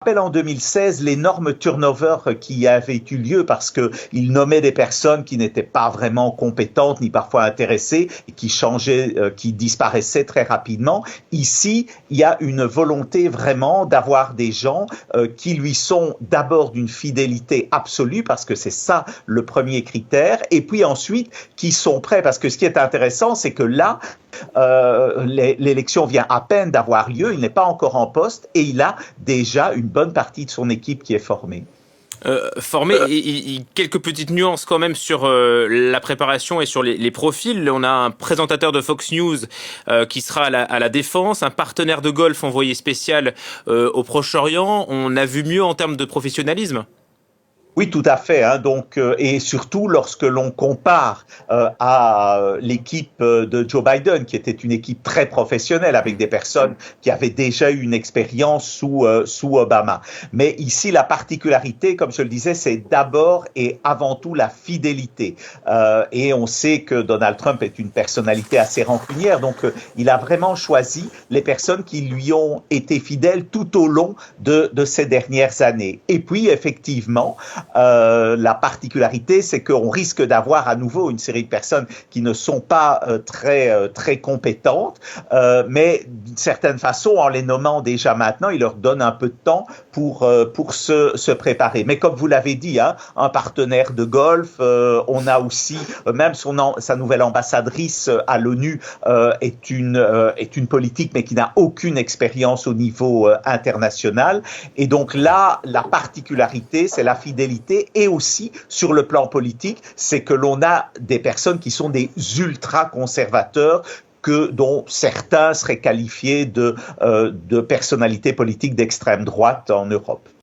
rappelle en 2016 l'énorme turnover qui avait eu lieu parce qu'il nommait des personnes qui n'étaient pas vraiment compétentes ni parfois intéressées et qui changeaient, qui disparaissaient très rapidement. Ici, il y a une volonté vraiment d'avoir des gens qui lui sont d'abord d'une fidélité absolue parce que c'est ça le premier critère et puis ensuite qui sont prêts parce que ce qui est intéressant c'est que là l'élection vient à peine d'avoir lieu, il n'est pas encore en poste et il a déjà une bonne partie de son équipe qui est formée. Formé, quelques petites nuances quand même sur la préparation et sur les profils. On a un présentateur de Fox News qui sera à la défense, un partenaire de golf envoyé spécial au Proche-Orient. On a vu mieux en termes de professionnalisme. Oui, tout à fait. Hein, donc, et surtout lorsque l'on compare à l'équipe de Joe Biden, qui était une équipe très professionnelle avec des personnes qui avaient déjà eu une expérience sous Obama. Mais ici, la particularité, comme je le disais, c'est d'abord et avant tout la fidélité. Et on sait que Donald Trump est une personnalité assez rancunière, donc il a vraiment choisi les personnes qui lui ont été fidèles tout au long de ces dernières années. Et puis, effectivement, la particularité, c'est qu'on risque d'avoir à nouveau une série de personnes qui ne sont pas très compétentes, mais d'une certaine façon, en les nommant déjà maintenant, il leur donne un peu de temps pour se préparer. Mais comme vous l'avez dit, hein, un partenaire de golf, on a aussi, même sa nouvelle ambassadrice à l'ONU est une politique, mais qui n'a aucune expérience au niveau international. Et donc là, la particularité, c'est la fidélité et aussi sur le plan politique, c'est que l'on a des personnes qui sont des ultra-conservateurs dont certains seraient qualifiés de personnalités politiques d'extrême droite en Europe.